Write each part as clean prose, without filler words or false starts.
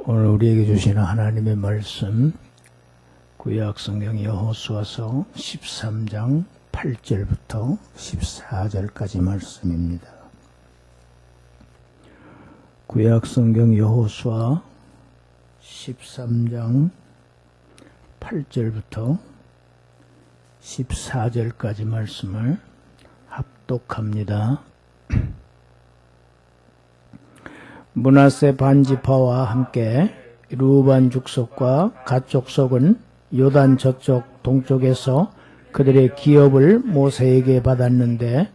오늘 우리에게 주시는 하나님의 말씀, 구약성경 여호수아서 13장 8절부터 14절까지 말씀입니다. 구약성경 여호수아 13장 8절부터 14절까지 말씀을 합독합니다. 므낫세 반지파와 함께 루반 족속과 갓 족속은 요단 저쪽 동쪽에서 그들의 기업을 모세에게 받았는데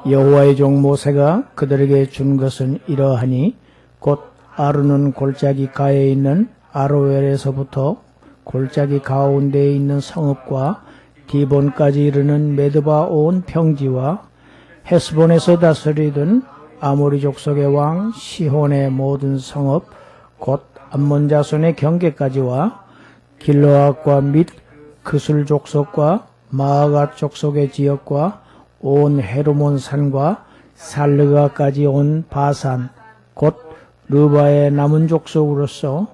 여호와의 종 모세가 그들에게 준 것은 이러하니 곧 아론은 골짜기 가에 있는 아로웰에서부터 골짜기 가운데에 있는 성읍과 디본까지 이르는 메드바 온 평지와 헤스본에서 다스리던 아모리 족속의 왕 시혼의 모든 성읍 곧 암몬 자손의 경계까지와 길르앗과 및 그술 족속과 마아갓 족속의 지역과 온 헤르몬 산과 살르가까지 온 바산 곧 르바의 남은 족속으로서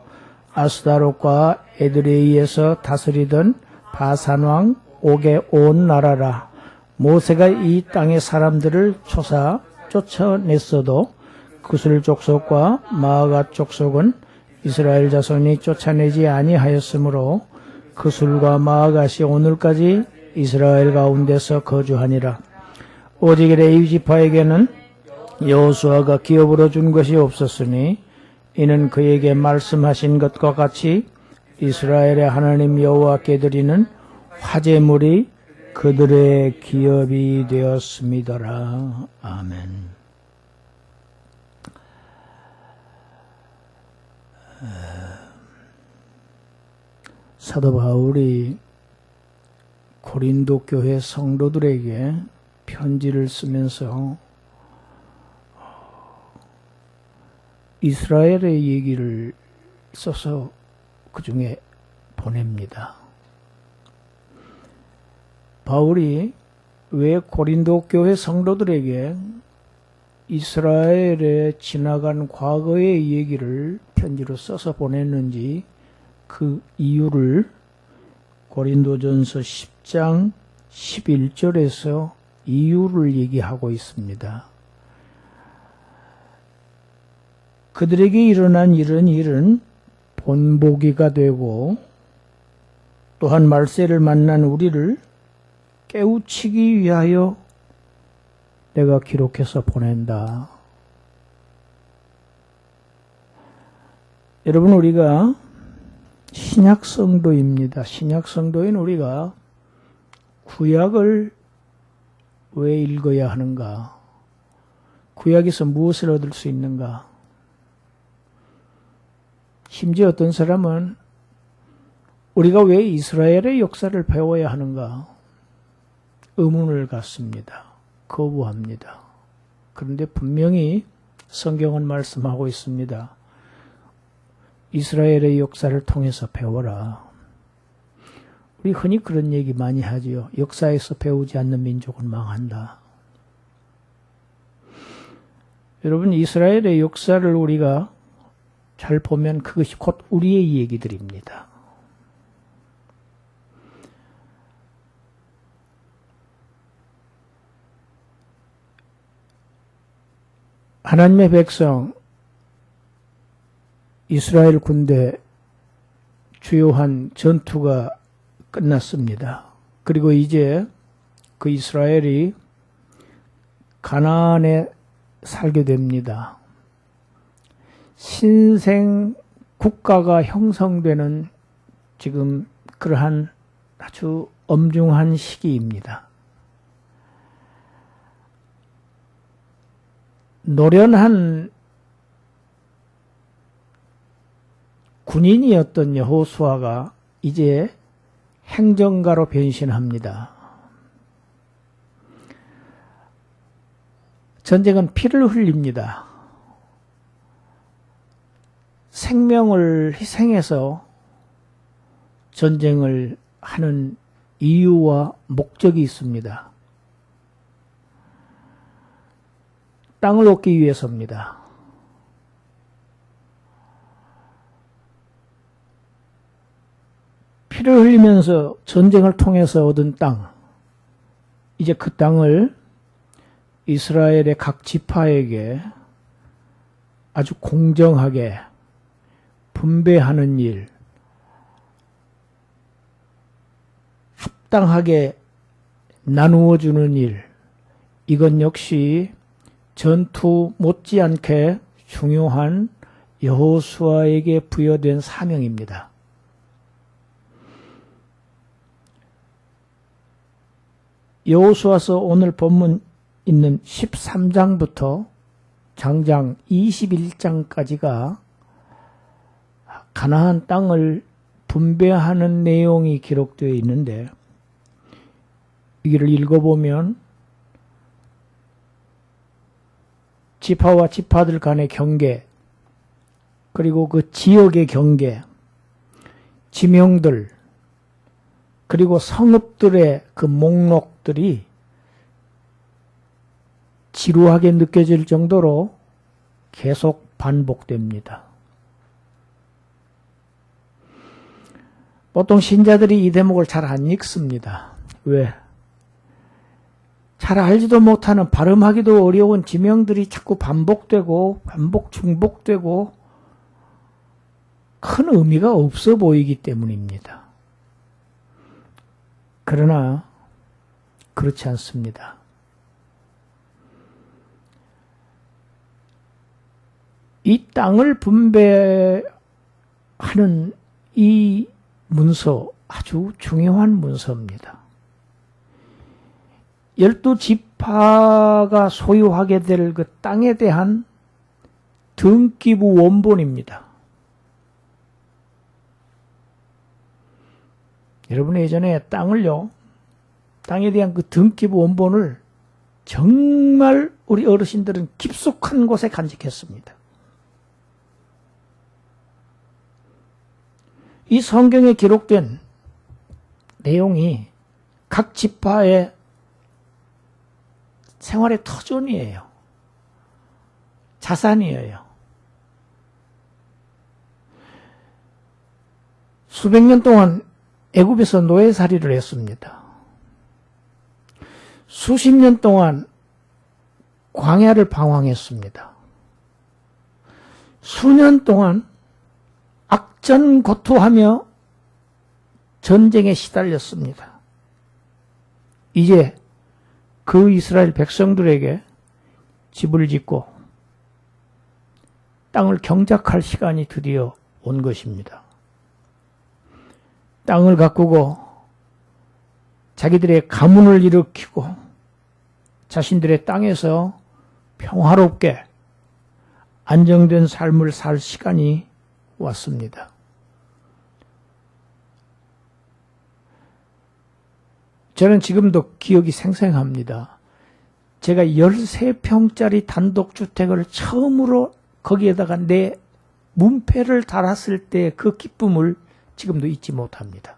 아스다롯과 에드레이에서 다스리던 바산 왕 옥의 온 나라라. 모세가 이 땅의 사람들을 쫓아냈어도 그술 족속과 마아갓 족속은 이스라엘 자손이 쫓아내지 아니하였으므로 그술과 마아갓이 오늘까지 이스라엘 가운데서 거주하니라. 오직 레위 지파에게는 여호수아가 기업으로 준 것이 없었으니 이는 그에게 말씀하신 것과 같이 이스라엘의 하나님 여호와께 드리는 화제물이 그들의 기업이 되었음이더라. 아멘. 사도 바울이 고린도 교회 성도들에게 편지를 쓰면서 이스라엘의 얘기를 써서 그 중에 보냅니다. 바울이 왜 고린도 교회 성도들에게 이스라엘에 지나간 과거의 얘기를 편지로 써서 보냈는지 그 이유를 고린도전서 10장 11절에서 이유를 얘기하고 있습니다. 그들에게 일어난 이런 일은 본보기가 되고 또한 말세를 만난 우리를 깨우치기 위하여 내가 기록해서 보낸다. 여러분, 우리가 신약성도입니다. 신약성도인 우리가 구약을 왜 읽어야 하는가? 구약에서 무엇을 얻을 수 있는가? 심지어 어떤 사람은 우리가 왜 이스라엘의 역사를 배워야 하는가? 의문을 갖습니다. 거부합니다. 그런데 분명히 성경은 말씀하고 있습니다. 이스라엘의 역사를 통해서 배워라. 우리 흔히 그런 얘기 많이 하지요. 역사에서 배우지 않는 민족은 망한다. 여러분, 이스라엘의 역사를 우리가 잘 보면 그것이 곧 우리의 얘기들입니다. 하나님의 백성, 이스라엘 군대 주요한 전투가 끝났습니다. 그리고 이제 그 이스라엘이 가나안에 살게 됩니다. 신생 국가가 형성되는 지금 그러한 아주 엄중한 시기입니다. 노련한 군인이었던 여호수아가 이제 행정가로 변신합니다. 전쟁은 피를 흘립니다. 생명을 희생해서 전쟁을 하는 이유와 목적이 있습니다. 땅을 얻기 위해서입니다. 피를 흘리면서 전쟁을 통해서 얻은 땅, 이제 그 땅을 이스라엘의 각 지파에게 아주 공정하게 분배하는 일, 합당하게 나누어주는 일, 이건 역시 전투 못지않게 중요한 여호수아에게 부여된 사명입니다. 여호수아서 오늘 본문 있는 13장부터 장장 21장까지가 가나안 땅을 분배하는 내용이 기록되어 있는데, 이를 읽어보면 지파와 지파들 간의 경계, 그리고 그 지역의 경계, 지명들, 그리고 성읍들의 그 목록들이 지루하게 느껴질 정도로 계속 반복됩니다. 보통 신자들이 이 대목을 잘 안 읽습니다. 왜? 잘 알지도 못하는, 발음하기도 어려운 지명들이 자꾸 반복되고 중복되고 큰 의미가 없어 보이기 때문입니다. 그러나 그렇지 않습니다. 이 땅을 분배하는 이 문서, 아주 중요한 문서입니다. 12지파가 소유하게 될 그 땅에 대한 등기부 원본입니다. 여러분 예전에 땅에 대한 그 등기부 원본을 정말 우리 어르신들은 깊숙한 곳에 간직했습니다. 이 성경에 기록된 내용이 각 지파의 생활의 터전이에요. 자산이에요. 수백 년 동안 애굽에서 노예살이를 했습니다. 수십 년 동안 광야를 방황했습니다. 수년 동안 악전고투하며 전쟁에 시달렸습니다. 이제 그 이스라엘 백성들에게 집을 짓고 땅을 경작할 시간이 드디어 온 것입니다. 땅을 가꾸고 자기들의 가문을 일으키고 자신들의 땅에서 평화롭게 안정된 삶을 살 시간이 왔습니다. 저는 지금도 기억이 생생합니다. 제가 13평짜리 단독주택을 처음으로 거기에다가 내 문패를 달았을 때 그 기쁨을 지금도 잊지 못합니다.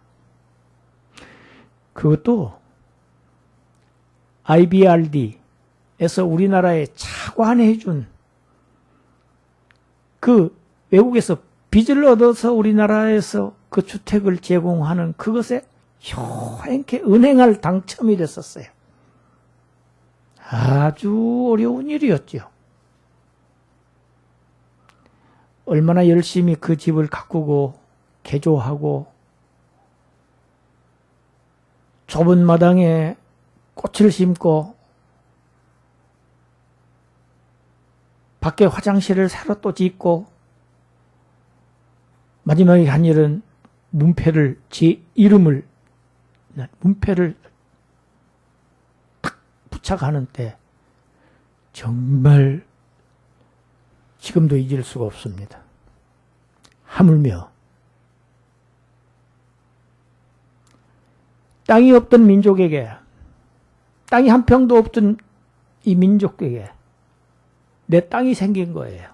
그것도 IBRD에서 우리나라에 차관해 준 그 외국에서 빚을 얻어서 우리나라에서 그 주택을 제공하는 그것에 효행케 은행을 당첨이 됐었어요. 아주 어려운 일이었죠. 얼마나 열심히 그 집을 가꾸고 개조하고 좁은 마당에 꽃을 심고 밖에 화장실을 새로 또 짓고 마지막에 한 일은 문패를, 제 이름을, 문패를 탁 부착하는 때 정말 지금도 잊을 수가 없습니다. 하물며 땅이 없던 민족에게, 땅이 한 평도 없던 이 민족에게 내 땅이 생긴 거예요.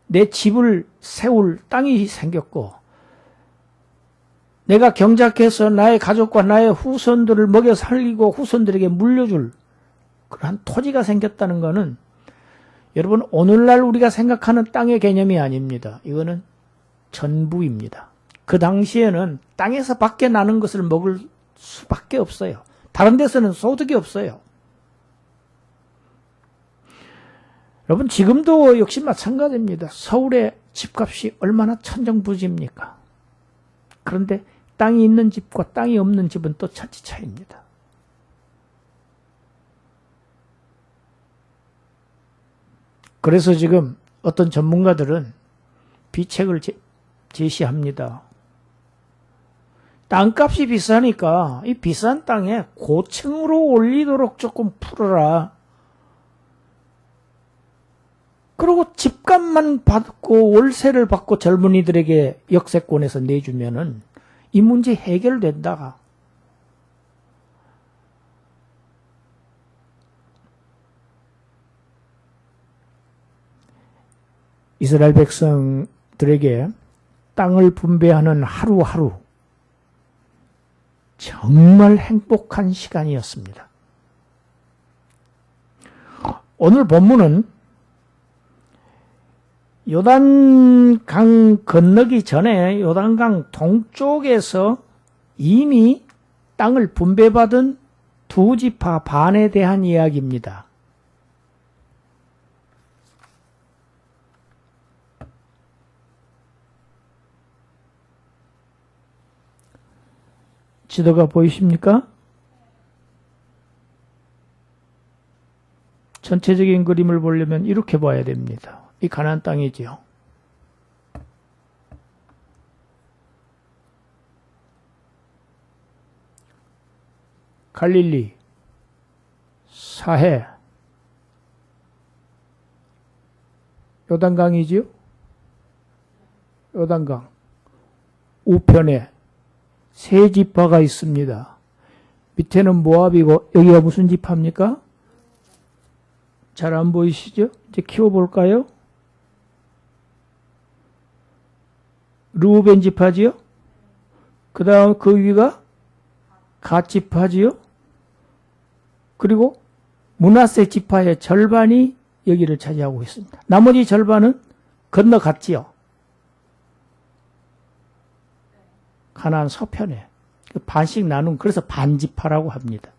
내 집을 세울 땅이 생겼고, 내가 경작해서 나의 가족과 나의 후손들을 먹여 살리고 후손들에게 물려줄 그러한 토지가 생겼다는 것은 여러분 오늘날 우리가 생각하는 땅의 개념이 아닙니다. 이거는 전부입니다. 그 당시에는 땅에서 밖에 나는 것을 먹을 수밖에 없어요. 다른 데서는 소득이 없어요. 여러분, 지금도 역시 마찬가지입니다. 서울의 집값이 얼마나 천정부지입니까? 그런데 땅이 있는 집과 땅이 없는 집은 또 천지 차이입니다. 그래서 지금 어떤 전문가들은 비책을 제시합니다. 땅값이 비싸니까 이 비싼 땅에 고층으로 올리도록 조금 풀어라. 그리고 집값만 받고 월세를 받고 젊은이들에게 역세권에서 내주면은 이 문제 해결된다. 이스라엘 백성들에게 땅을 분배하는 하루하루 정말 행복한 시간이었습니다. 오늘 본문은 요단강 건너기 전에 요단강 동쪽에서 이미 땅을 분배받은 두 지파 반에 대한 이야기입니다. 지도가 보이십니까? 전체적인 그림을 보려면 이렇게 봐야 됩니다. 이 가나안 땅이지요. 갈릴리, 사해, 요단강이지요. 요단강 우편에 세 지파가 있습니다. 밑에는 모압이고 여기가 무슨 지파입니까? 잘 안 보이시죠? 이제 키워볼까요? 르우벤 지파지요? 그 다음 그 위가 갓 지파지요? 그리고 므낫세 지파의 절반이 여기를 차지하고 있습니다. 나머지 절반은 건너갔지요. 가나안 서편에 반씩 나눈, 그래서 반지파라고 합니다.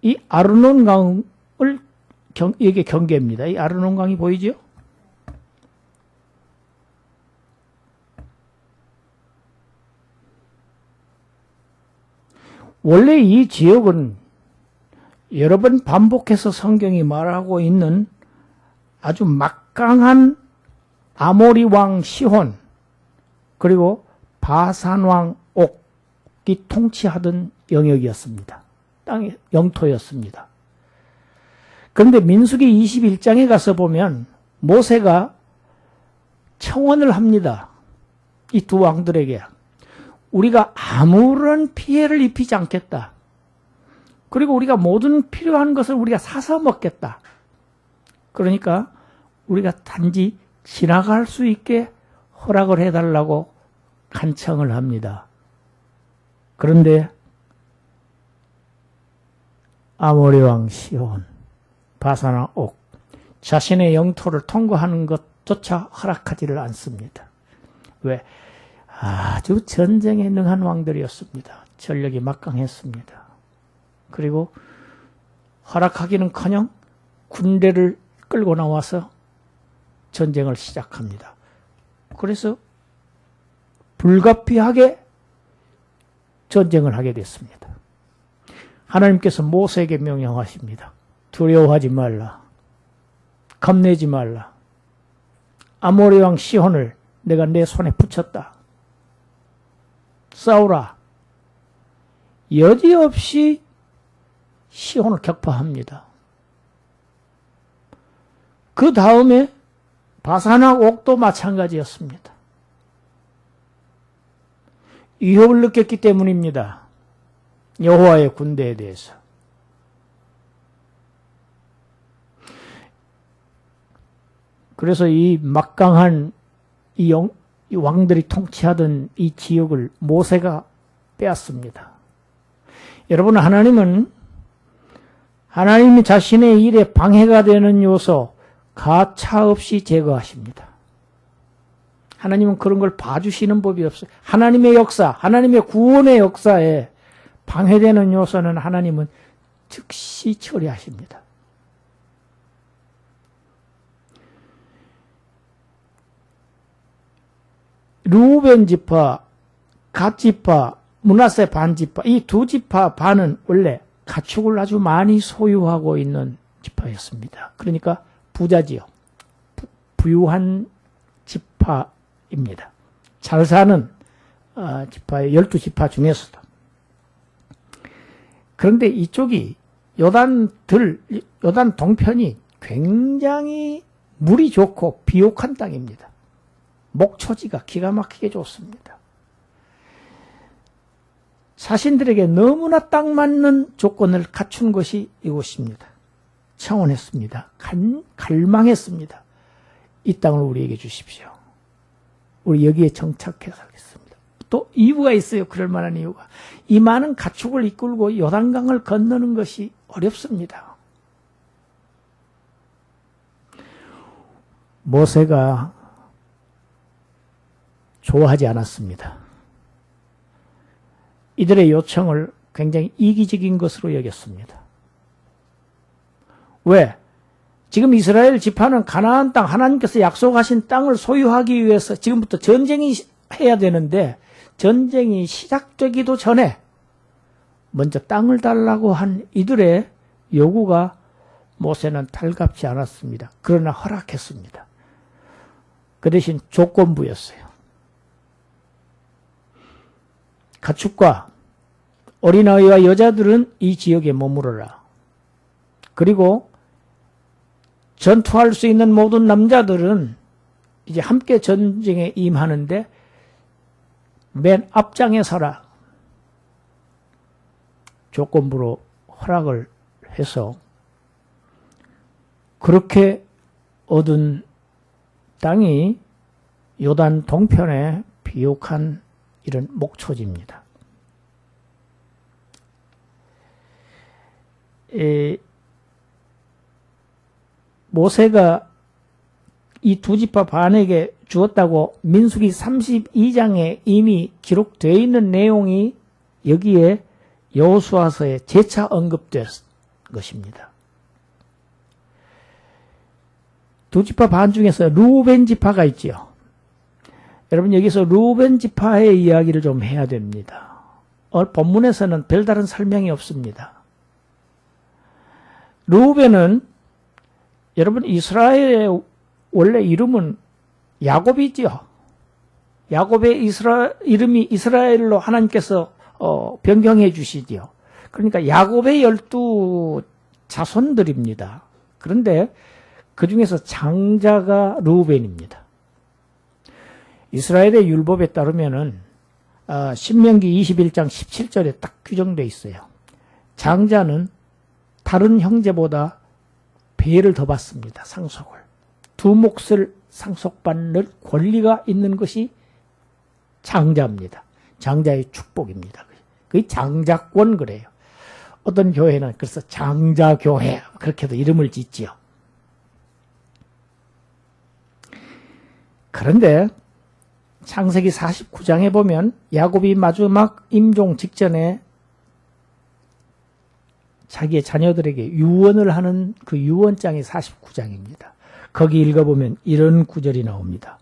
이 아르논강을 이게 경계입니다. 이 아르논강이 보이죠? 원래 이 지역은 여러 번 반복해서 성경이 말하고 있는 아주 막강한 아모리 왕 시혼 그리고 바산 왕 옥이 통치하던 영역이었습니다. 땅의 영토였습니다. 그런데 민수기 21장에 가서 보면 모세가 청원을 합니다. 이 두 왕들에게. 우리가 아무런 피해를 입히지 않겠다. 그리고 우리가 모든 필요한 것을 우리가 사서 먹겠다. 그러니까 우리가 단지 지나갈 수 있게 허락을 해달라고 간청을 합니다. 그런데 아모리 왕 시혼, 바산 왕 옥, 자신의 영토를 통과하는 것조차 허락하지를 않습니다. 왜? 아주 전쟁에 능한 왕들이었습니다. 전력이 막강했습니다. 그리고 허락하기는커녕 군대를 끌고 나와서 전쟁을 시작합니다. 그래서 불가피하게 전쟁을 하게 됐습니다. 하나님께서 모세에게 명령하십니다. 두려워하지 말라. 겁내지 말라. 아모리 왕 시혼을 내가 내 손에 붙였다. 싸우라. 여지없이 시혼을 격파합니다. 그 다음에 바산과 옥도 마찬가지였습니다. 위협을 느꼈기 때문입니다. 여호와의 군대에 대해서. 그래서 이 막강한 이 왕들이 통치하던 이 지역을 모세가 빼앗습니다. 여러분, 하나님은 하나님이 자신의 일에 방해가 되는 요소, 가차없이 제거하십니다. 하나님은 그런 걸 봐주시는 법이 없어요. 하나님의 역사, 하나님의 구원의 역사에 방해되는 요소는 하나님은 즉시 처리하십니다. 르우벤 지파, 갓 지파, 므낫세 반 지파, 이 두 지파 반은 원래 가축을 아주 많이 소유하고 있는 지파였습니다. 그러니까 부자지요. 부유한 지파입니다. 잘 사는 지파의 12지파 중에서도. 그런데 이쪽이 요단 동편이 굉장히 물이 좋고 비옥한 땅입니다. 목초지가 기가 막히게 좋습니다. 자신들에게 너무나 딱 맞는 조건을 갖춘 것이 이곳입니다. 청원했습니다. 갈망했습니다. 이 땅을 우리에게 주십시오. 우리 여기에 정착해 살겠습니다. 또 이유가 있어요. 그럴 만한 이유가. 이 많은 가축을 이끌고 요단강을 건너는 것이 어렵습니다. 모세가 좋아하지 않았습니다. 이들의 요청을 굉장히 이기적인 것으로 여겼습니다. 왜? 지금 이스라엘 지파는 가나안 땅, 하나님께서 약속하신 땅을 소유하기 위해서 지금부터 전쟁이 해야 되는데 전쟁이 시작되기도 전에 먼저 땅을 달라고 한 이들의 요구가 모세는 달갑지 않았습니다. 그러나 허락했습니다. 그 대신 조건부였어요. 가축과 어린아이와 여자들은 이 지역에 머무르라. 그리고 전투할 수 있는 모든 남자들은 이제 함께 전쟁에 임하는데 맨 앞장에 서라. 조건부로 허락을 해서 그렇게 얻은 땅이 요단 동편의 비옥한 이런 목초지입니다. 모세가 이 두 지파 반에게 주었다고 민수기 32장에 이미 기록되어 있는 내용이 여기에 여호수아서에 재차 언급된 것입니다. 두 지파 반 중에서 르우벤 지파가 있지요. 여러분 여기서 르우벤 지파의 이야기를 좀 해야 됩니다. 본문에서는 별다른 설명이 없습니다. 르우벤은 여러분 이스라엘의 원래 이름은 야곱이지요. 야곱의 이름이 이스라엘로 하나님께서 변경해 주시지요. 그러니까 야곱의 12 자손들입니다. 그런데 그 중에서 장자가 르우벤입니다. 이스라엘의 율법에 따르면은 신명기 21장 17절에 딱 규정되어 있어요. 장자는 다른 형제보다 배를 더 받습니다. 상속을. 두 몫을 상속받는 권리가 있는 것이 장자입니다. 장자의 축복입니다. 그게 장자권 그래요. 어떤 교회는 그래서 장자교회 그렇게도 이름을 짓지요. 그런데 창세기 49장에 보면 야곱이 마지막 임종 직전에 자기의 자녀들에게 유언을 하는 그 유언장이 49장입니다. 거기 읽어보면 이런 구절이 나옵니다.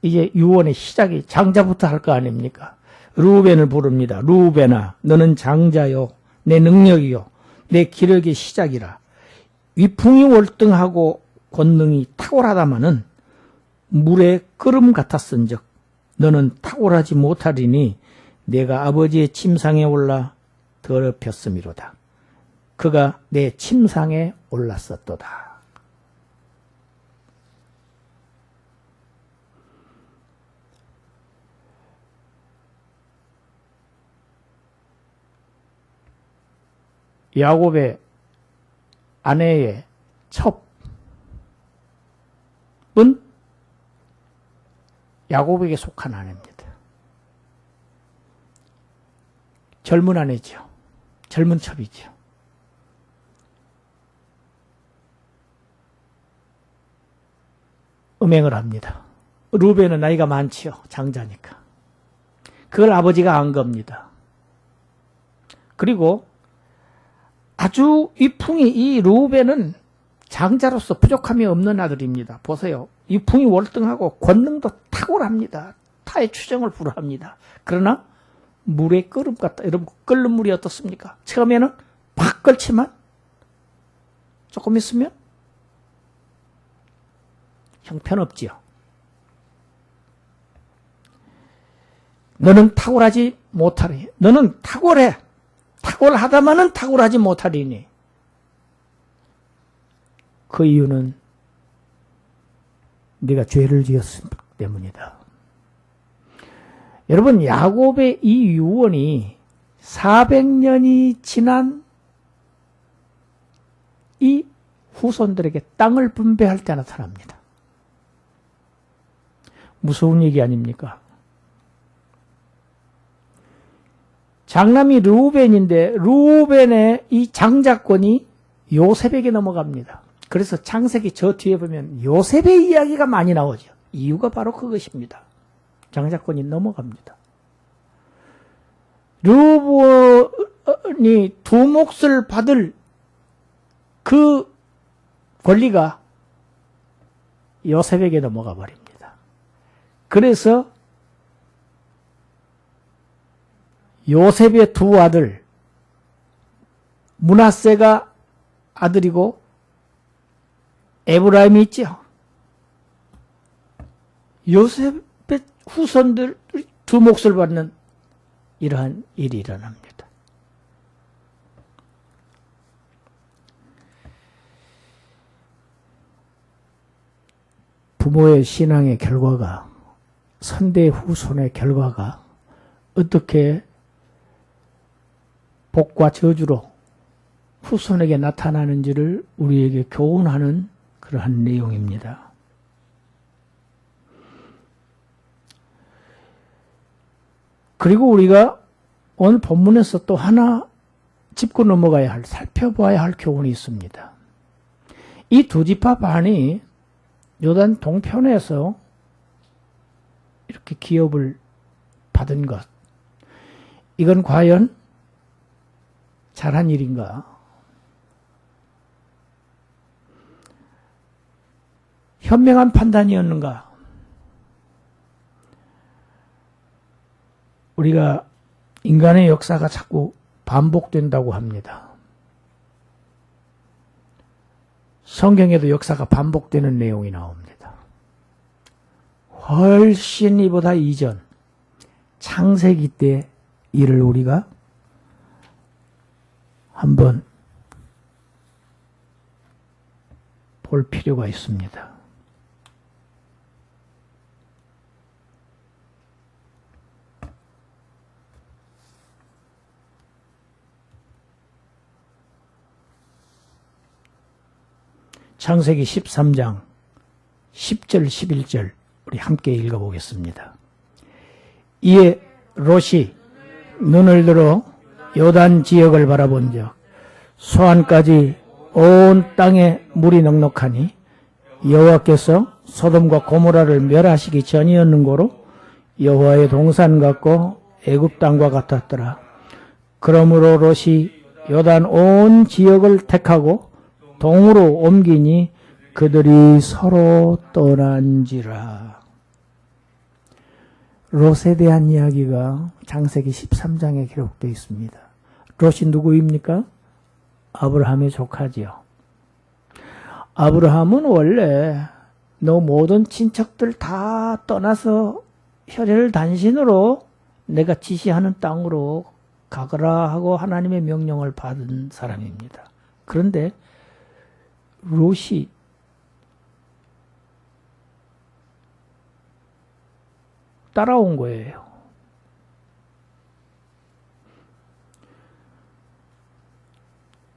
이제 유언의 시작이 장자부터 할 거 아닙니까? 르우벤을 부릅니다. 르우벤아, 너는 장자요, 내 능력이요, 내 기력의 시작이라. 위풍이 월등하고 권능이 탁월하다마는 물의 끓음 같았은즉 너는 탁월하지 못하리니 내가 아버지의 침상에 올라 더럽혔음이로다. 그가 내 침상에 올랐었도다. 야곱의 아내의 첩은 야곱에게 속한 아내입니다. 젊은 아내죠. 젊은 첩이죠. 음행을 합니다. 루벤은 나이가 많지요. 장자니까. 그걸 아버지가 안 겁니다. 그리고 아주 위풍이 이 루벤은 장자로서 부족함이 없는 아들입니다. 보세요. 위풍이 월등하고 권능도 탁월합니다. 타의 추정을 불허합니다. 그러나 물의 끓음 같다. 여러분 끓는 물이 어떻습니까? 처음에는 팍 끓지만 조금 있으면 형편없지요. 너는 탁월하지 못하리. 너는 탁월해. 탁월하다마는 탁월하지 못하리니. 그 이유는 네가 죄를 지었기 때문이다. 여러분 야곱의 이 유언이 400년이 지난 이 후손들에게 땅을 분배할 때 나타납니다. 무서운 얘기 아닙니까? 장남이 르우벤인데 르우벤의 이 장자권이 요셉에게 넘어갑니다. 그래서 창세기 저 뒤에 보면 요셉의 이야기가 많이 나오죠. 이유가 바로 그것입니다. 장자권이 넘어갑니다. 르우벤이 두 몫을 받을 그 권리가 요셉에게 넘어가 버립니다. 그래서 요셉의 두 아들, 므낫세가 아들이고 에브라임이 있죠. 요셉의 후손들 두 몫을 받는 이러한 일이 일어납니다. 부모의 신앙의 결과가, 선대 후손의 결과가 어떻게 복과 저주로 후손에게 나타나는지를 우리에게 교훈하는 그러한 내용입니다. 그리고 우리가 오늘 본문에서 또 하나 짚고 넘어가야 할, 살펴봐야 할 교훈이 있습니다. 이 두 지파 반이 요단 동편에서 이렇게 기업을 받은 것, 이건 과연 잘한 일인가? 현명한 판단이었는가? 우리가 인간의 역사가 자꾸 반복된다고 합니다. 성경에도 역사가 반복되는 내용이 나옵니다. 훨씬 이보다 이전 창세기 때 일을 우리가 한번 볼 필요가 있습니다. 창세기 13장 10절 11절 우리 함께 읽어보겠습니다. 이에 롯이 눈을 들어 요단 지역을 바라본즉 소안까지 온 땅에 물이 넉넉하니 여호와께서 소돔과 고모라를 멸하시기 전이었는 고로 여호와의 동산 같고 애굽 땅과 같았더라. 그러므로 롯이 요단 온 지역을 택하고 동으로 옮기니 그들이 서로 떠난지라. 롯에 대한 이야기가 창세기 13장에 기록되어 있습니다. 롯이 누구입니까? 아브라함의 조카지요. 아브라함은 원래 너 모든 친척들 다 떠나서 혈혈 단신으로 내가 지시하는 땅으로 가거라 하고 하나님의 명령을 받은 사람입니다. 그런데 롯이 따라온 거예요.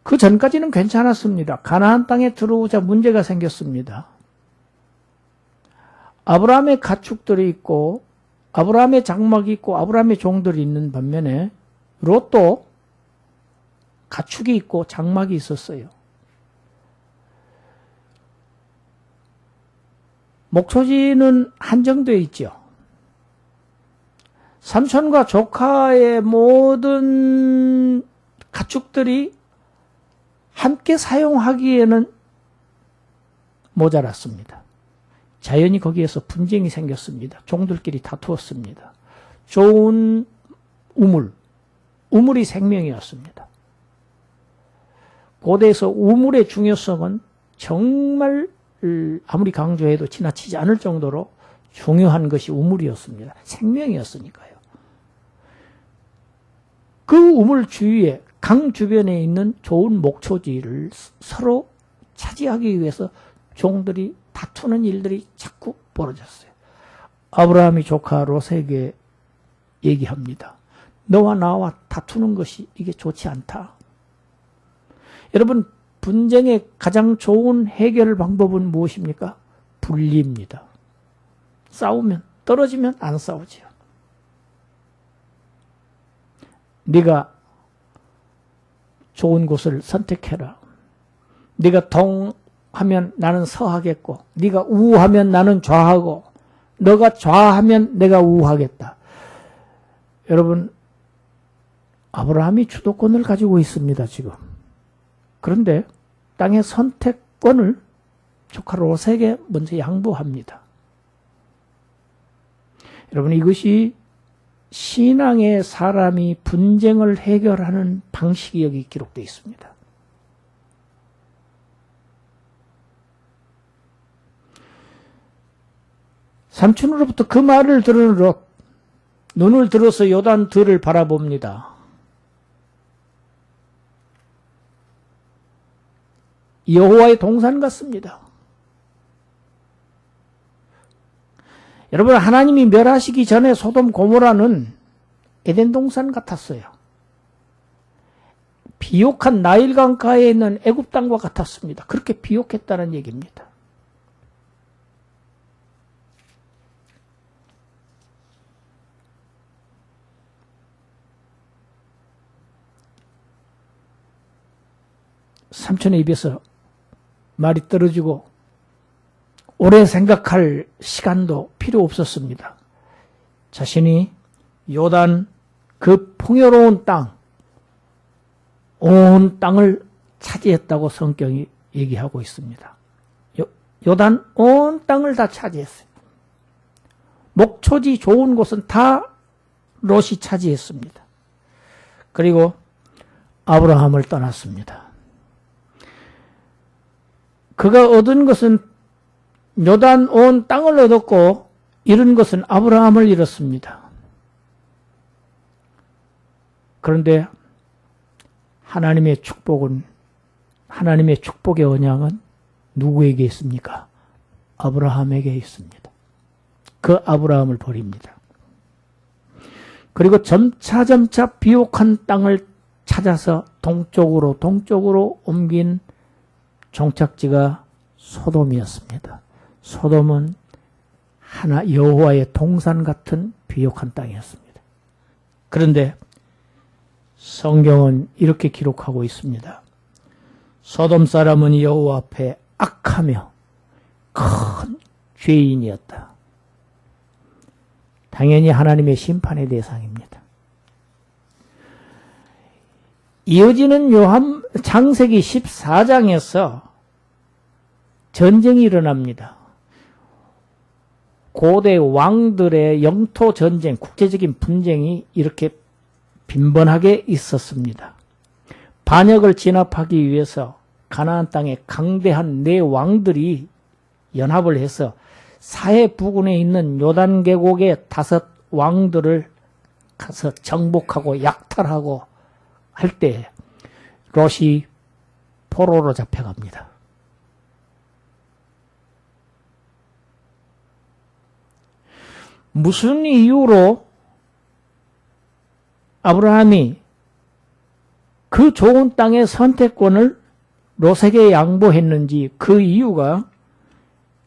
그 전까지는 괜찮았습니다. 가나안 땅에 들어오자 문제가 생겼습니다. 아브라함의 가축들이 있고 아브라함의 장막이 있고 아브라함의 종들이 있는 반면에 롯도 가축이 있고 장막이 있었어요. 목초지는 한정되어 있죠. 삼촌과 조카의 모든 가축들이 함께 사용하기에는 모자랐습니다. 자연히 거기에서 분쟁이 생겼습니다. 종들끼리 다투었습니다. 좋은 우물이 생명이었습니다. 고대에서 우물의 중요성은 정말 아무리 강조해도 지나치지 않을 정도로 중요한 것이 우물이었습니다. 생명이었으니까요. 그 우물 주위에 강 주변에 있는 좋은 목초지를 서로 차지하기 위해서 종들이 다투는 일들이 자꾸 벌어졌어요. 아브라함이 조카 롯에게 얘기합니다. 너와 나와 다투는 것이 이게 좋지 않다. 여러분, 분쟁의 가장 좋은 해결 방법은 무엇입니까? 분리입니다. 싸우면, 떨어지면 안 싸우지요. 네가 좋은 곳을 선택해라. 네가 동하면 나는 서하겠고, 네가 우하면 나는 좌하고, 너가 좌하면 내가 우하겠다. 여러분, 아브라함이 주도권을 가지고 있습니다, 지금. 그런데 땅의 선택권을 조카 롯에게 먼저 양보합니다. 여러분, 이것이 신앙의 사람이 분쟁을 해결하는 방식이 여기 기록되어 있습니다. 삼촌으로부터 그 말을 들은 롯, 눈을 들어서 요단 들을 바라봅니다. 여호와의 동산 같습니다. 여러분, 하나님이 멸하시기 전에 소돔 고모라는 에덴 동산 같았어요. 비옥한 나일 강가에 있는 애굽 땅과 같았습니다. 그렇게 비옥했다는 얘기입니다. 삼촌의 입에서 말이 떨어지고 오래 생각할 시간도 필요 없었습니다. 자신이 요단 그 풍요로운 땅, 온 땅을 차지했다고 성경이 얘기하고 있습니다. 요단 온 땅을 다 차지했어요. 목초지 좋은 곳은 다 롯이 차지했습니다. 그리고 아브라함을 떠났습니다. 그가 얻은 것은 요단 온 땅을 얻었고 잃은 것은 아브라함을 잃었습니다. 그런데 하나님의 축복의 언약은 누구에게 있습니까? 아브라함에게 있습니다. 그 아브라함을 버립니다. 그리고 점차 비옥한 땅을 찾아서 동쪽으로 옮긴 종착지가 소돔이었습니다. 소돔은 여호와의 동산 같은 비옥한 땅이었습니다. 그런데 성경은 이렇게 기록하고 있습니다. 소돔 사람은 여호와 앞에 악하며 큰 죄인이었다. 당연히 하나님의 심판의 대상입니다. 이어지는 창세기 14장에서 전쟁이 일어납니다. 고대 왕들의 영토 전쟁, 국제적인 분쟁이 이렇게 빈번하게 있었습니다. 반역을 진압하기 위해서 가나안 땅의 강대한 네 왕들이 연합을 해서 사해 부근에 있는 요단 계곡의 5 왕들을 가서 정복하고 약탈하고 할 때 롯이 포로로 잡혀갑니다. 무슨 이유로 아브라함이 그 좋은 땅의 선택권을 롯에게 양보했는지 그 이유가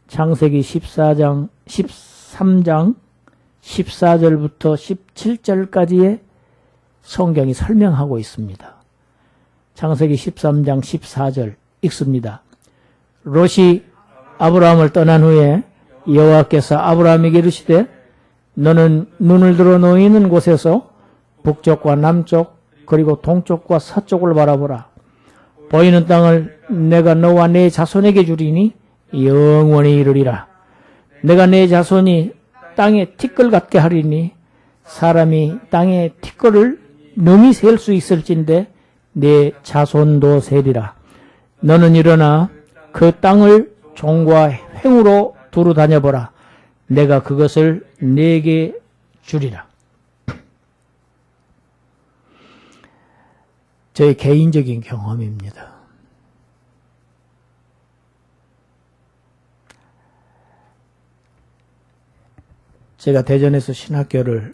창세기 13장 14절부터 17절까지의 성경이 설명하고 있습니다. 창세기 13장 14절 읽습니다. 롯이 아브라함을 떠난 후에 여호와께서 아브라함에게 이르시되 너는 눈을 들어 너희는 곳에서 북쪽과 남쪽 그리고 동쪽과 서쪽을 바라보라. 보이는 땅을 내가 너와 내 자손에게 주리니 영원히 이르리라. 내가 내 자손이 땅에 티끌 같게 하리니 사람이 땅에 티끌을 능히 셀 수 있을진데 내 자손도 세리라. 너는 일어나 그 땅을 종과 횡으로 두루 다녀보라. 내가 그것을 네게 주리라. 저의 개인적인 경험입니다. 제가 대전에서 신학교를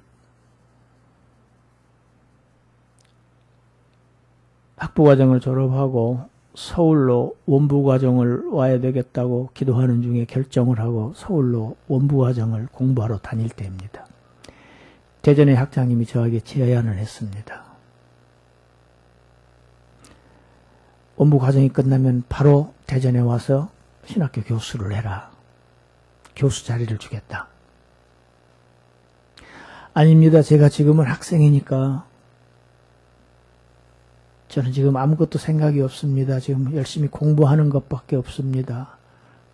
학부과정을 졸업하고 서울로 원부과정을 와야 되겠다고 기도하는 중에 결정을 하고 서울로 원부과정을 공부하러 다닐 때입니다. 대전의 학장님이 저에게 제안을 했습니다. 원부과정이 끝나면 바로 대전에 와서 신학교 교수를 해라. 교수 자리를 주겠다. 아닙니다. 제가 지금은 학생이니까 저는 지금 아무것도 생각이 없습니다. 지금 열심히 공부하는 것밖에 없습니다.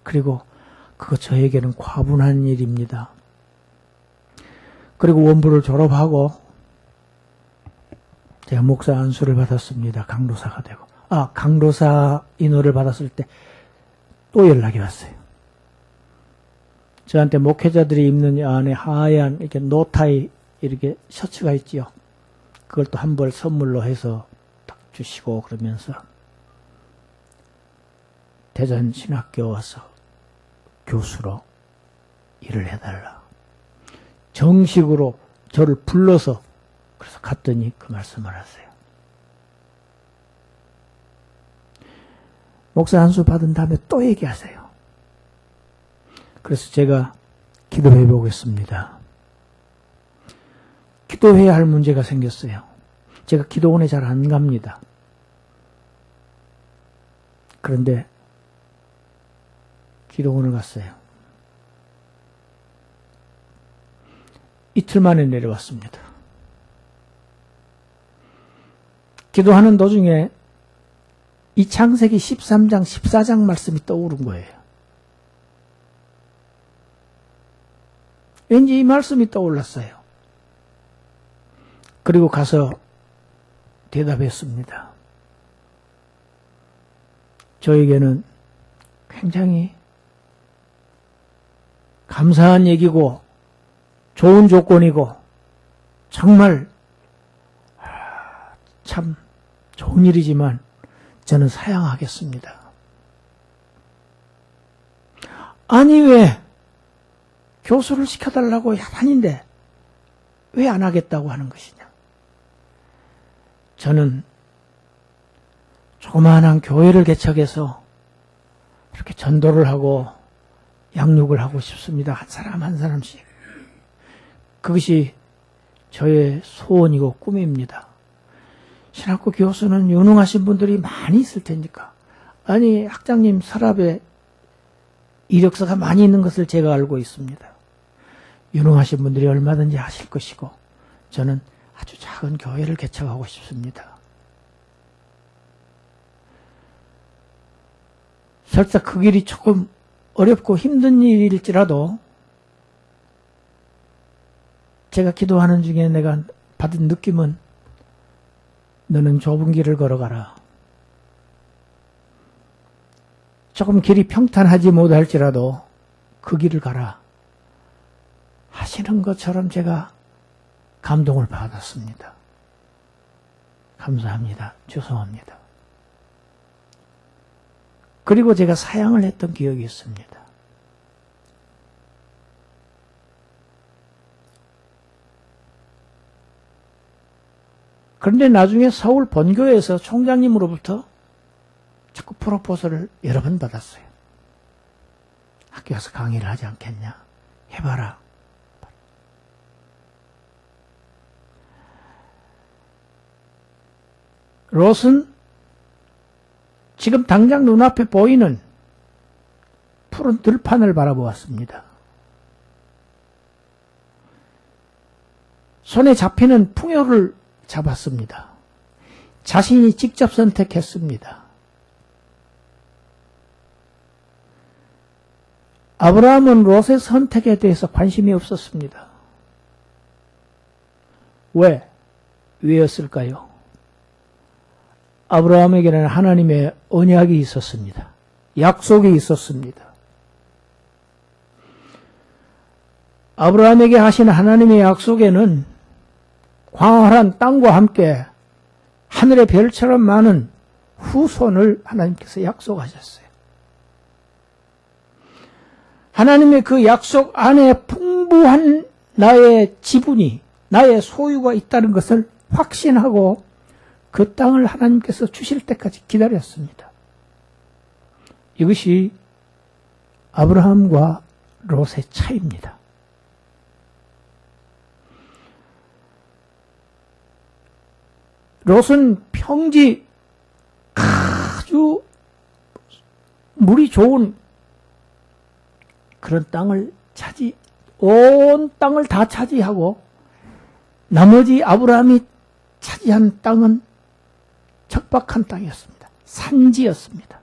그리고 그거 저에게는 과분한 일입니다. 그리고 원부를 졸업하고 제가 목사 안수를 받았습니다. 강도사가 되고. 강도사 인호를 받았을 때 또 연락이 왔어요. 저한테 목회자들이 입는 안에 하얀 이렇게 노타이 이렇게 셔츠가 있지요. 그걸 또 한 벌 선물로 해서 딱 주시고 그러면서 대전 신학교 와서 교수로 일을 해달라. 정식으로 저를 불러서 그래서 갔더니 그 말씀을 하세요. 목사 안수 받은 다음에 또 얘기하세요. 그래서 제가 기도해 보겠습니다. 기도해야 할 문제가 생겼어요. 제가 기도원에 잘 안 갑니다. 그런데 기도원을 갔어요. 이틀 만에 내려왔습니다. 기도하는 도중에 이 창세기 13장, 14장 말씀이 떠오른 거예요. 왠지 이 말씀이 떠올랐어요. 그리고 가서 대답했습니다. 저에게는 굉장히 감사한 얘기고 좋은 조건이고 정말 참 좋은 일이지만 저는 사양하겠습니다. 아니 왜 교수를 시켜달라고 야단인데 왜 안 하겠다고 하는 것이냐. 저는 조그마한 교회를 개척해서 이렇게 전도를 하고 양육을 하고 싶습니다. 한 사람 한 사람씩. 그것이 저의 소원이고 꿈입니다. 신학교 교수는 유능하신 분들이 많이 있을 테니까. 아니 학장님 서랍에 이력서가 많이 있는 것을 제가 알고 있습니다. 유능하신 분들이 얼마든지 하실 것이고 저는 아주 작은 교회를 개척하고 싶습니다. 설사 그 길이 조금 어렵고 힘든 일일지라도 제가 기도하는 중에 내가 받은 느낌은 너는 좁은 길을 걸어가라. 조금 길이 평탄하지 못할지라도 그 길을 가라. 하시는 것처럼 제가 감동을 받았습니다. 감사합니다. 죄송합니다. 그리고 제가 사양을 했던 기억이 있습니다. 그런데 나중에 서울 본교에서 총장님으로부터 자꾸 프로포즈를 여러 번 받았어요. 학교 가서 강의를 하지 않겠냐. 해봐라. 롯은 지금 당장 눈앞에 보이는 푸른 들판을 바라보았습니다. 손에 잡히는 풍요를 잡았습니다. 자신이 직접 선택했습니다. 아브라함은 롯의 선택에 대해서 관심이 없었습니다. 왜였을까요? 아브라함에게는 하나님의 언약이 있었습니다. 약속이 있었습니다. 아브라함에게 하신 하나님의 약속에는 광활한 땅과 함께 하늘의 별처럼 많은 후손을 하나님께서 약속하셨어요. 하나님의 그 약속 안에 풍부한 나의 지분이, 나의 소유가 있다는 것을 확신하고 그 땅을 하나님께서 주실 때까지 기다렸습니다. 이것이 아브라함과 롯의 차이입니다. 롯은 평지 아주 물이 좋은 그런 땅을 온 땅을 다 차지하고 나머지 아브라함이 차지한 땅은 적박한 땅이었습니다. 산지였습니다.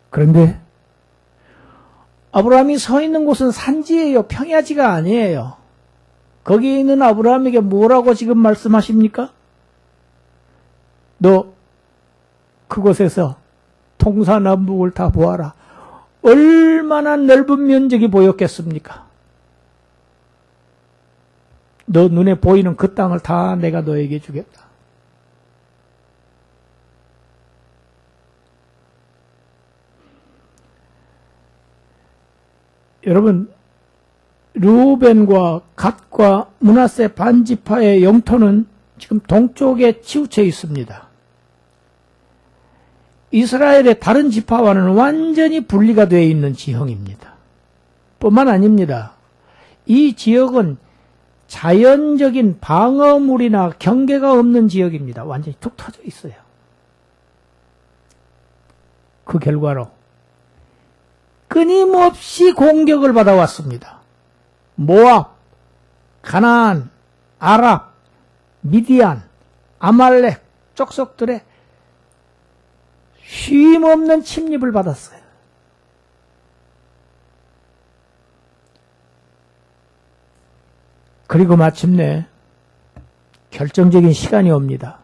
그런데 아브라함이 서 있는 곳은 산지예요. 평야지가 아니에요. 거기에 있는 아브라함에게 뭐라고 지금 말씀하십니까? 너 그곳에서 동서남북을 다 보아라. 얼마나 넓은 면적이 보였겠습니까? 너 눈에 보이는 그 땅을 다 내가 너에게 주겠다. 여러분, 르우벤과 갓과 므낫세 반지파의 영토는 지금 동쪽에 치우쳐 있습니다. 이스라엘의 다른 지파와는 완전히 분리가 되어 있는 지형입니다. 뿐만 아닙니다. 이 지역은 자연적인 방어물이나 경계가 없는 지역입니다. 완전히 툭 터져 있어요. 그 결과로 끊임없이 공격을 받아왔습니다. 모압, 가나안, 아랍, 미디안, 아말렉 족속들의 쉼없는 침입을 받았어요. 그리고 마침내 결정적인 시간이 옵니다.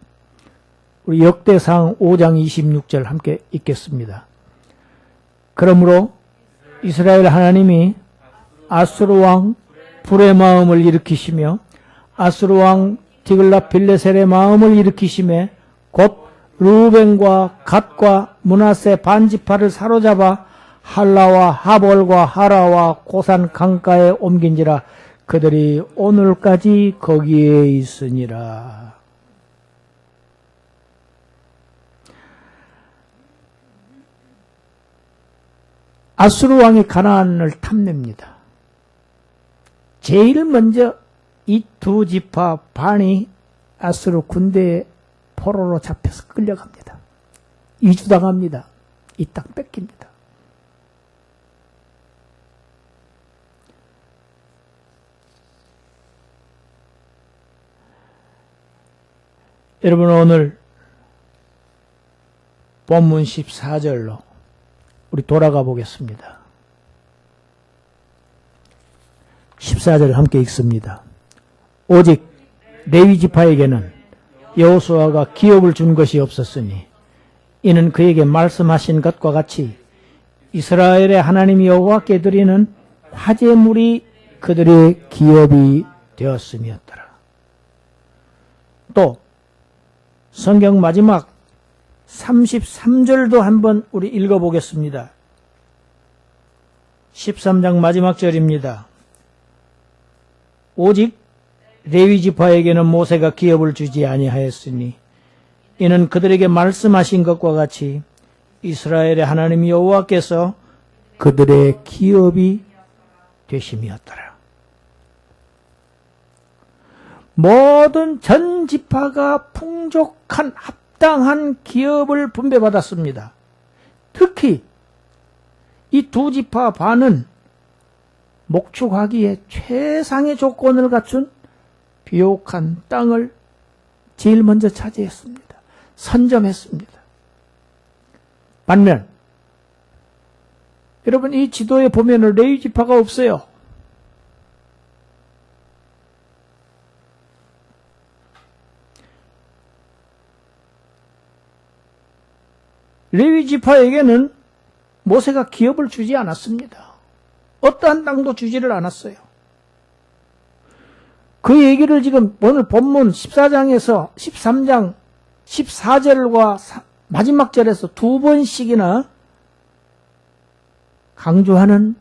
우리 역대상 5장 26절 함께 읽겠습니다. 그러므로 이스라엘 하나님이 아수르 왕 불의 마음을 일으키시며 아수르 왕 디글랏빌레셀의 마음을 일으키시매 곧 르우벤과 갓과 므낫세 반지파를 사로잡아 할라와 하볼과 하라와 고산 강가에 옮긴지라. 그들이 오늘까지 거기에 있으니라. 아수르 왕이 가나안을 탐냅니다. 제일 먼저 이 두 지파 반이 아수르 군대의 포로로 잡혀서 끌려갑니다. 이주당합니다. 이 땅 뺏깁니다. 여러분, 오늘 본문 14절로 우리 돌아가 보겠습니다. 14절 함께 읽습니다. 오직 레위 지파에게는 여호수아가 기업을 준 것이 없었으니 이는 그에게 말씀하신 것과 같이 이스라엘의 하나님 여호와께 드리는 화제물이 그들의 기업이 되었음이었더라. 또 성경 마지막 33절도 한번 우리 읽어보겠습니다. 13장 마지막 절입니다. 오직 레위 지파에게는 모세가 기업을 주지 아니하였으니 이는 그들에게 말씀하신 것과 같이 이스라엘의 하나님 여호와께서 그들의 기업이 되심이었더라. 모든 전 지파가 풍족한 합당한 기업을 분배받았습니다. 특히 이 두 지파 반은 목축하기에 최상의 조건을 갖춘 비옥한 땅을 제일 먼저 차지했습니다. 선점했습니다. 반면 여러분 이 지도에 보면 레위 지파가 없어요. 레위 지파에게는 모세가 기업을 주지 않았습니다. 어떠한 땅도 주지를 않았어요. 그 얘기를 지금 오늘 본문 14장에서 13장 14절과 마지막 절에서 두 번씩이나 강조하는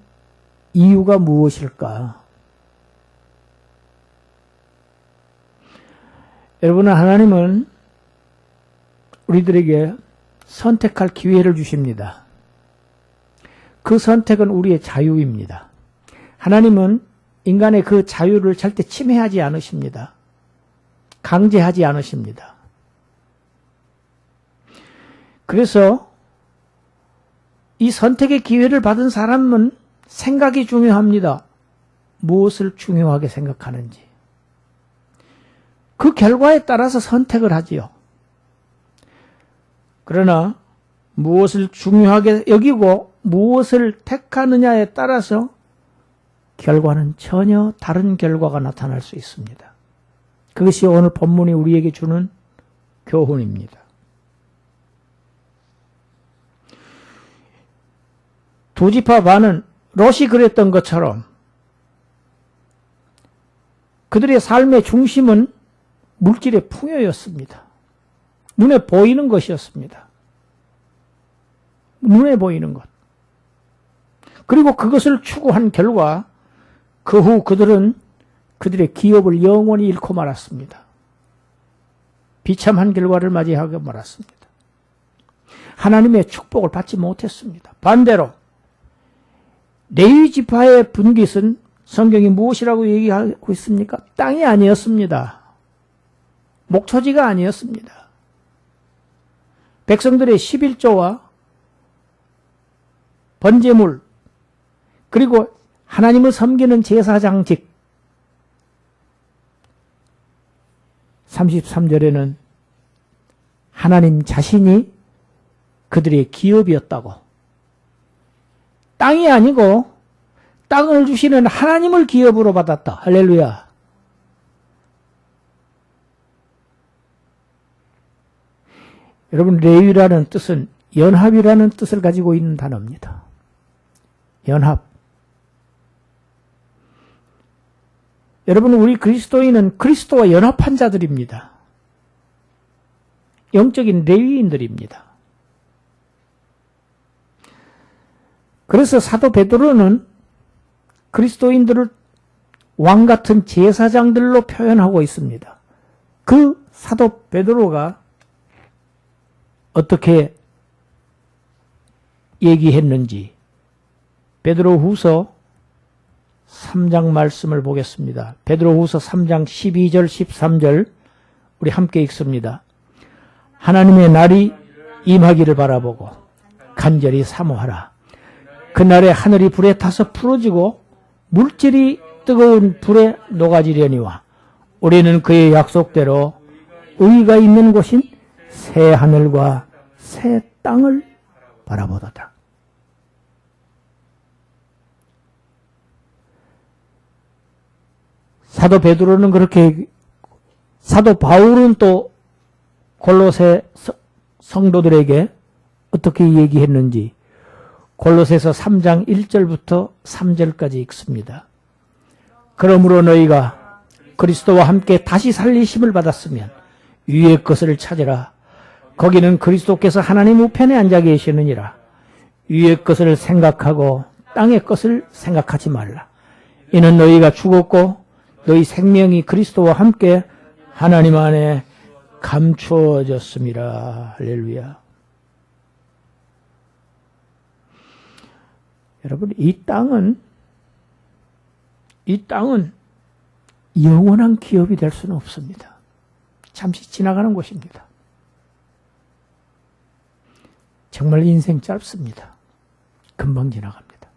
이유가 무엇일까? 여러분, 하나님은 우리들에게 선택할 기회를 주십니다. 그 선택은 우리의 자유입니다. 하나님은 인간의 그 자유를 절대 침해하지 않으십니다. 강제하지 않으십니다. 그래서 이 선택의 기회를 받은 사람은 생각이 중요합니다. 무엇을 중요하게 생각하는지. 그 결과에 따라서 선택을 하지요. 그러나 무엇을 중요하게 여기고 무엇을 택하느냐에 따라서 결과는 전혀 다른 결과가 나타날 수 있습니다. 그것이 오늘 본문이 우리에게 주는 교훈입니다. 두 지파 반은 롯이 그랬던 것처럼 그들의 삶의 중심은 물질의 풍요였습니다. 눈에 보이는 것이었습니다. 눈에 보이는 것. 그리고 그것을 추구한 결과 그 후 그들은 그들의 기업을 영원히 잃고 말았습니다. 비참한 결과를 맞이하고 말았습니다. 하나님의 축복을 받지 못했습니다. 반대로 레위 지파의 분깃은 성경이 무엇이라고 얘기하고 있습니까? 땅이 아니었습니다. 목초지가 아니었습니다. 백성들의 11조와 번제물 그리고 하나님을 섬기는 제사장직 33절에는 하나님 자신이 그들의 기업이었다고 땅이 아니고 땅을 주시는 하나님을 기업으로 받았다. 할렐루야. 여러분 레위라는 뜻은 연합이라는 뜻을 가지고 있는 단어입니다. 연합. 여러분 우리 그리스도인은 그리스도와 연합한 자들입니다. 영적인 레위인들입니다. 그래서 사도 베드로는 그리스도인들을 왕같은 제사장들로 표현하고 있습니다. 그 사도 베드로가 어떻게 얘기했는지 베드로후서 3장 말씀을 보겠습니다. 베드로후서 3장 12절 13절 우리 함께 읽습니다. 하나님의 날이 임하기를 바라보고 간절히 사모하라. 그날에 하늘이 불에 타서 풀어지고 물질이 뜨거운 불에 녹아지려니와 우리는 그의 약속대로 의가 있는 곳인 새 하늘과 새 땅을 바라보도다. 사도 베드로는 그렇게 사도 바울은 또 골로새 성도들에게 어떻게 얘기했는지 골로새서 3장 1절부터 3절까지 읽습니다. 그러므로 너희가 그리스도와 함께 다시 살리심을 받았으면 위의 것을 찾으라. 거기는 그리스도께서 하나님 우편에 앉아 계시느니라. 위의 것을 생각하고 땅의 것을 생각하지 말라. 이는 너희가 죽었고 너희 생명이 그리스도와 함께 하나님 안에 감추어졌습니다. 할렐루야. 여러분 이 땅은 영원한 기업이 될 수는 없습니다. 잠시 지나가는 곳입니다. 정말 인생 짧습니다. 금방 지나갑니다.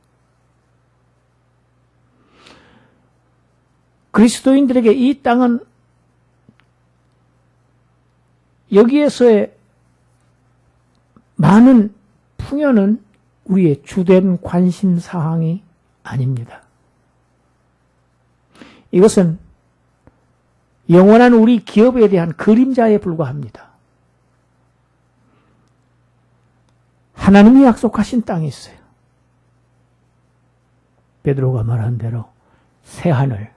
그리스도인들에게 이 땅은 여기에서의 많은 풍요는 우리의 주된 관심사항이 아닙니다. 이것은 영원한 우리 기업에 대한 그림자에 불과합니다. 하나님이 약속하신 땅이 있어요. 베드로가 말한 대로 새 하늘,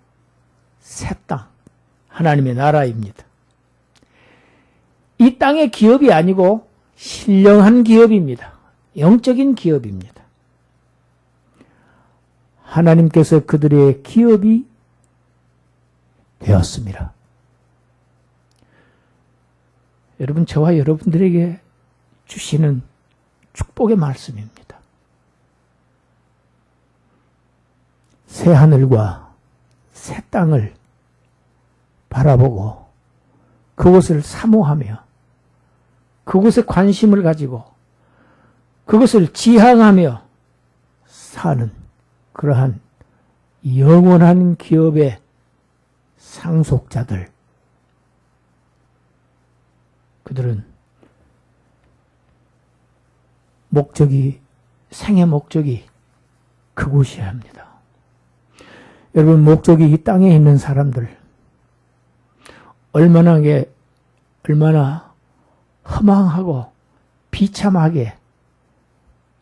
새 땅, 하나님의 나라입니다. 이 땅의 기업이 아니고 신령한 기업입니다. 영적인 기업입니다. 하나님께서 그들의 기업이 되었습니다. 여러분, 저와 여러분들에게 주시는 축복의 말씀입니다. 새 하늘과 새 땅을 바라보고 그것을 사모하며 그것에 관심을 가지고 그것을 지향하며 사는 그러한 영원한 기업의 상속자들, 그들은 생의 목적이 그곳이어야 합니다. 여러분, 목적이 이 땅에 있는 사람들, 얼마나 허망하고 비참하게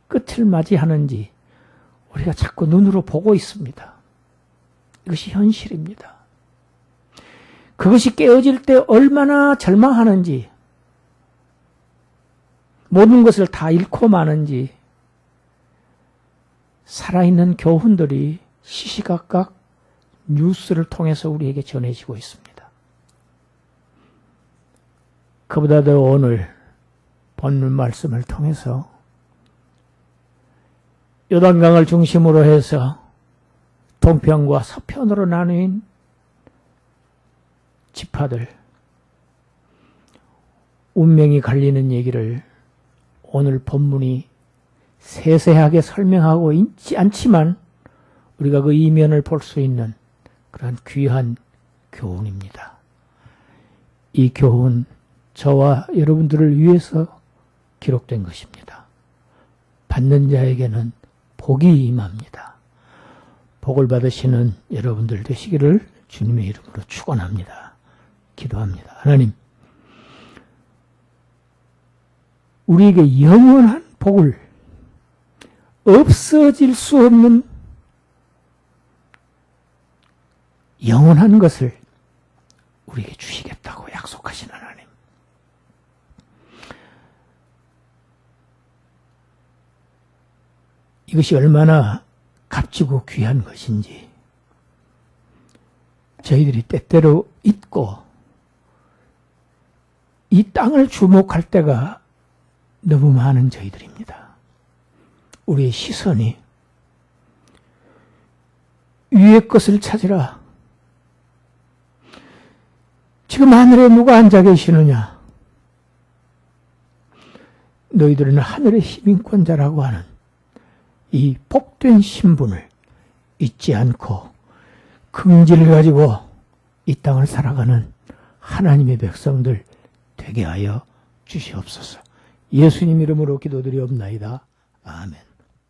끝을 맞이하는지 우리가 자꾸 눈으로 보고 있습니다. 이것이 현실입니다. 그것이 깨어질 때 얼마나 절망하는지, 모든 것을 다 잃고 마는지 살아있는 교훈들이 시시각각 뉴스를 통해서 우리에게 전해지고 있습니다. 그보다도 오늘 본문 말씀을 통해서 요단강을 중심으로 해서 동편과 서편으로 나누인 지파들, 운명이 갈리는 얘기를 오늘 본문이 세세하게 설명하고 있지 않지만 우리가 그 이면을 볼 수 있는 그런 귀한 교훈입니다. 이 교훈, 저와 여러분들을 위해서 기록된 것입니다. 받는 자에게는 복이 임합니다. 복을 받으시는 여러분들 되시기를 주님의 이름으로 축원합니다. 기도합니다. 하나님, 우리에게 영원한 복을, 없어질 수 없는 영원한 것을 우리에게 주시겠다고 약속하신 하나님, 이것이 얼마나 값지고 귀한 것인지 저희들이 때때로 잊고 이 땅을 주목할 때가 너무 많은 저희들입니다. 우리의 시선이 위의 것을 찾으라. 지금 하늘에 누가 앉아 계시느냐? 너희들은 하늘의 시민권자라고 하는 이 복된 신분을 잊지 않고 긍지를 가지고 이 땅을 살아가는 하나님의 백성들 되게 하여 주시옵소서. 예수님 이름으로 기도드리옵나이다. 아멘.